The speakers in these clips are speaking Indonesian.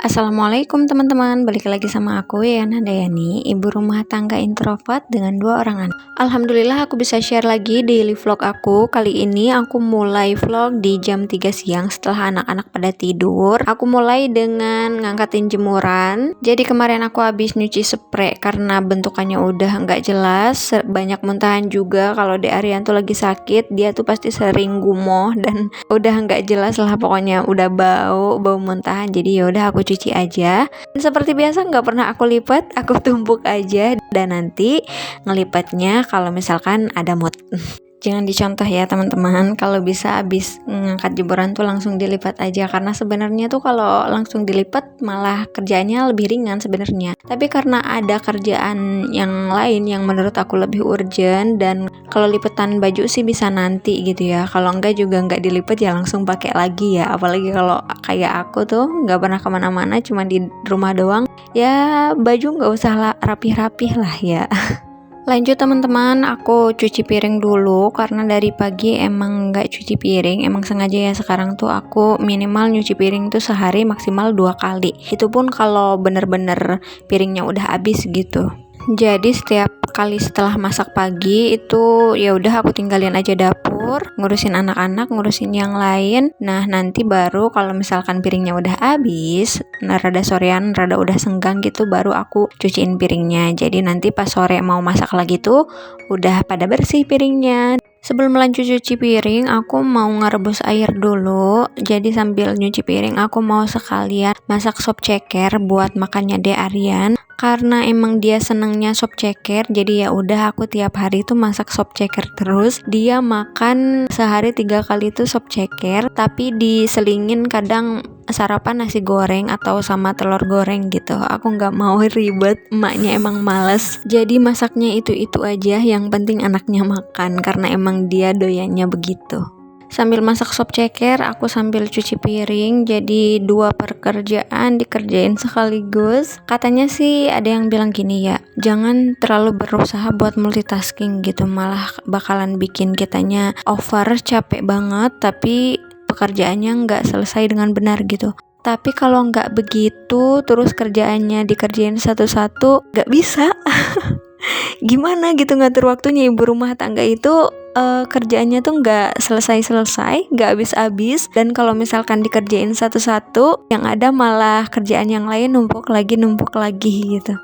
Assalamualaikum teman-teman, balik lagi sama aku Yana Dayani, ibu rumah tangga introvert dengan 2 orang anak. Alhamdulillah aku bisa share lagi daily vlog aku. Kali ini aku mulai vlog di jam 3 siang setelah anak-anak pada tidur. Aku mulai dengan ngangkatin jemuran. Jadi kemarin aku habis nyuci spray karena bentukannya udah nggak jelas, banyak muntahan juga. Kalau De Aryan tuh lagi sakit, dia tuh pasti sering gumoh dan udah nggak jelas lah, pokoknya udah bau muntahan. Jadi yaudah aku cuci aja. Dan seperti biasa nggak pernah aku lipat, aku tumpuk aja dan nanti ngelipatnya kalau misalkan ada mood. Jangan dicontoh ya teman-teman, kalau bisa habis ngangkat jemuran tuh langsung dilipat aja, karena sebenarnya tuh kalau langsung dilipat malah kerjaannya lebih ringan sebenarnya. Tapi karena ada kerjaan yang lain yang menurut aku lebih urgent, dan kalau lipetan baju sih bisa nanti gitu ya, kalau enggak juga enggak dilipat ya langsung pakai lagi ya. Apalagi kalau kayak aku tuh nggak pernah kemana-mana, cuma di rumah doang, ya baju nggak usah rapih-rapih lah ya. Lanjut teman-teman, aku cuci piring dulu karena dari pagi emang nggak cuci piring. Emang sengaja ya, sekarang tuh aku minimal nyuci piring tuh sehari maksimal 2 kali. Itu pun kalau bener-bener piringnya udah habis gitu. Jadi setiap kali setelah masak pagi itu ya udah aku tinggalin aja dapur, ngurusin anak-anak, ngurusin yang lain. Nah nanti baru kalau misalkan piringnya udah habis, rada sorean, rada udah senggang gitu, baru aku cuciin piringnya. Jadi nanti pas sore mau masak lagi tuh udah pada bersih piringnya. Sebelum lanjut cuci piring, aku mau ngerebus air dulu. Jadi sambil nyuci piring, aku mau sekalian masak sop ceker buat makannya De Aryan. Karena emang dia senengnya sop ceker, jadi ya udah aku tiap hari tuh masak sop ceker terus. Dia makan sehari 3 kali tuh sop ceker, tapi diselingin kadang sarapan nasi goreng atau sama telur goreng gitu. Aku nggak mau ribet, emaknya emang males, jadi masaknya itu aja, yang penting anaknya makan, karena emang dia doyannya begitu. Sambil masak sop ceker, aku sambil cuci piring, jadi 2 pekerjaan dikerjain sekaligus. Katanya sih ada yang bilang gini ya, jangan terlalu berusaha buat multitasking gitu, malah bakalan bikin kitanya over, capek banget, tapi pekerjaannya nggak selesai dengan benar gitu. Tapi kalau nggak begitu, terus kerjaannya dikerjain satu-satu, nggak bisa. Gimana gitu ngatur waktunya, ibu rumah tangga itu kerjaannya tuh nggak selesai-selesai, nggak habis-habis, dan kalau misalkan dikerjain satu-satu, yang ada malah kerjaan yang lain numpuk lagi gitu.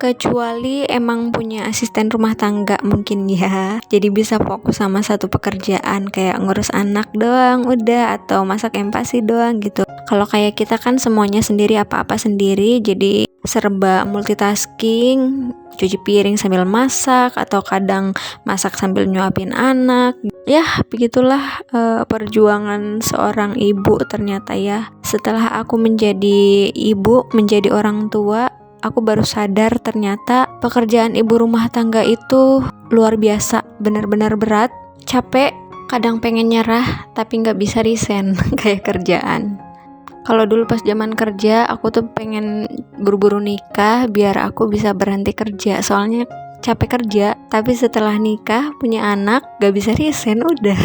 Kecuali emang punya asisten rumah tangga mungkin ya, jadi bisa fokus sama satu pekerjaan, kayak ngurus anak doang udah, atau masak empasi doang gitu. Kalau kayak kita kan semuanya sendiri, apa-apa sendiri, jadi serba multitasking, cuci piring sambil masak, atau kadang masak sambil nyuapin anak. Ya begitulah perjuangan seorang ibu ternyata ya. Setelah aku menjadi ibu, menjadi orang tua, aku baru sadar ternyata pekerjaan ibu rumah tangga itu luar biasa, benar-benar berat, capek, kadang pengen nyerah tapi nggak bisa resign kayak kerjaan. Kalau dulu pas zaman kerja, aku tuh pengen buru-buru nikah biar aku bisa berhenti kerja, soalnya capek kerja. Tapi setelah nikah, punya anak, gak bisa resign, udah.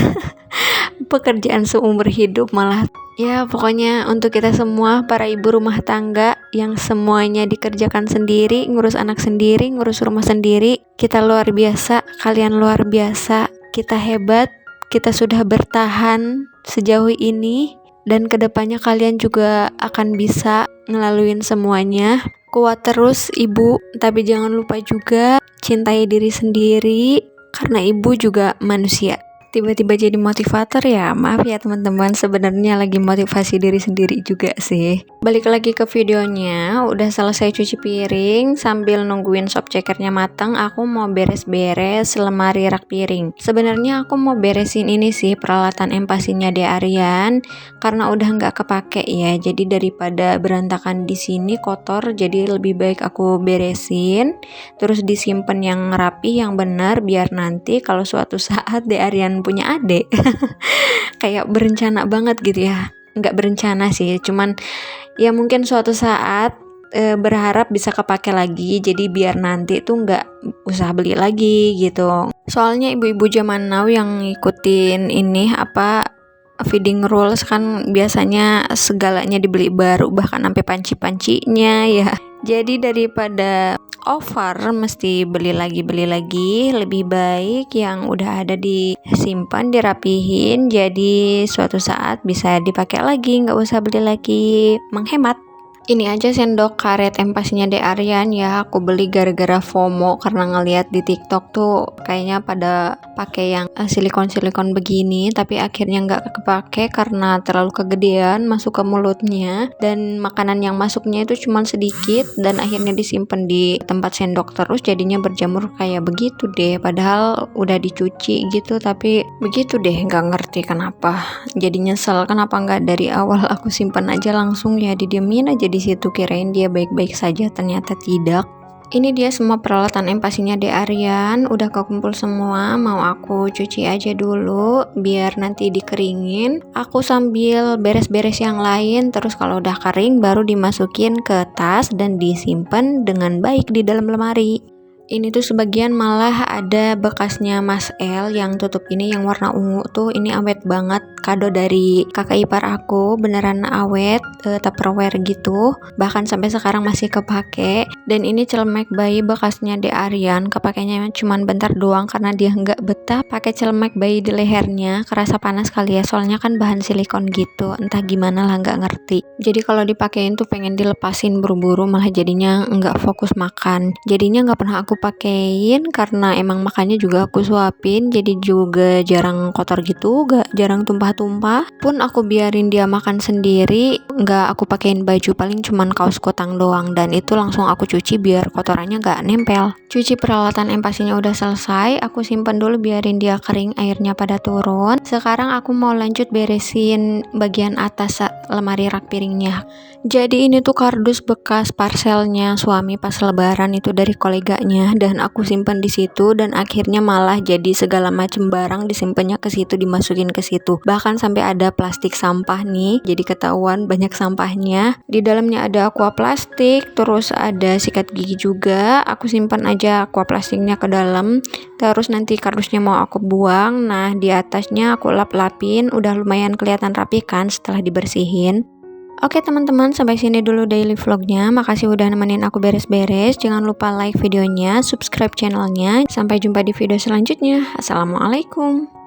Pekerjaan seumur hidup malah. Ya pokoknya untuk kita semua para ibu rumah tangga yang semuanya dikerjakan sendiri, ngurus anak sendiri, ngurus rumah sendiri, kita luar biasa, kalian luar biasa, kita hebat, kita sudah bertahan sejauh ini, dan kedepannya kalian juga akan bisa ngelaluin semuanya. Kuat terus ibu, tapi jangan lupa juga cintai diri sendiri, karena ibu juga manusia. Tiba-tiba jadi motivator ya, maaf ya teman-teman, sebenarnya lagi motivasi diri sendiri juga sih. Balik lagi ke videonya, udah selesai cuci piring, sambil nungguin sop cekernya matang, aku mau beres-beres lemari rak piring. Sebenarnya aku mau beresin ini sih, peralatan empasinya De Aryan, karena udah nggak kepake ya, jadi daripada berantakan di sini kotor, jadi lebih baik aku beresin, terus disimpan yang rapi, yang benar, biar nanti kalau suatu saat De Aryan punya adik kayak berencana banget gitu ya. Nggak berencana sih, cuman ya mungkin suatu saat berharap bisa kepake lagi, jadi biar nanti tuh nggak usah beli lagi gitu. Soalnya ibu-ibu zaman now yang ngikutin ini feeding rules kan biasanya segalanya dibeli baru, bahkan sampai panci-pancinya ya. Jadi daripada over mesti beli lagi, lebih baik yang udah ada disimpan, dirapihin, jadi suatu saat bisa dipakai lagi, nggak usah beli lagi, menghemat. Ini aja sendok karet empasnya De Aryan ya, aku beli gara-gara FOMO karena ngeliat di TikTok tuh kayaknya pada pakai yang silikon-silikon begini, tapi akhirnya nggak kepake karena terlalu kegedean masuk ke mulutnya, dan makanan yang masuknya itu cuma sedikit dan akhirnya disimpan di tempat sendok terus, jadinya berjamur kayak begitu deh, padahal udah dicuci gitu, tapi begitu deh, nggak ngerti kenapa. Jadi nyesel kenapa nggak dari awal aku simpan aja langsung ya, didiemin aja di situ, kirain dia baik-baik saja, ternyata tidak. Ini dia semua peralatan empasinya De Aryan, udah kekumpul semua, mau aku cuci aja dulu biar nanti dikeringin. Aku sambil beres-beres yang lain, terus kalau udah kering baru dimasukin ke tas dan disimpan dengan baik di dalam lemari. Ini tuh sebagian malah ada bekasnya Mas L yang tutup ini yang warna ungu tuh, ini awet banget, kado dari kakak ipar aku, beneran awet, Tupperware gitu, bahkan sampai sekarang masih kepake. Dan ini celemek bayi bekasnya De Aryan, kepakainya cuman bentar doang karena dia nggak betah pakai celemek bayi di lehernya, kerasa panas kali ya, soalnya kan bahan silikon gitu, entah gimana lah, nggak ngerti. Jadi kalau dipakein tuh pengen dilepasin buru-buru, malah jadinya nggak fokus makan, jadinya nggak pernah aku pakein karena emang makannya juga aku suapin, jadi juga jarang kotor gitu, gak jarang tumpah-tumpah. Pun aku biarin dia makan sendiri, nggak aku pakein baju, paling cuman kaos kutang doang, dan itu langsung aku cuci biar kotorannya nggak nempel. Cuci peralatan empasinya udah selesai, aku simpan dulu biarin dia kering, airnya pada turun. Sekarang aku mau lanjut beresin bagian atas lemari rak piringnya. Jadi ini tuh kardus bekas parcelnya suami pas lebaran itu dari koleganya, dan aku simpan di situ, dan akhirnya malah jadi segala macam barang disimpannya ke situ, dimasukin ke situ. Bahkan sampai ada plastik sampah nih, jadi ketahuan banyak sampahnya. Di dalamnya ada aqua plastik, terus ada sikat gigi juga. Aku simpan aja aqua plastiknya ke dalam, terus nanti kardusnya mau aku buang. Nah, di atasnya aku lap-lapin, udah lumayan kelihatan rapi kan setelah dibersihin. Oke teman-teman, sampai sini dulu daily vlognya. Makasih udah nemenin aku beres-beres. Jangan lupa like videonya, subscribe channelnya. Sampai jumpa di video selanjutnya. Assalamualaikum.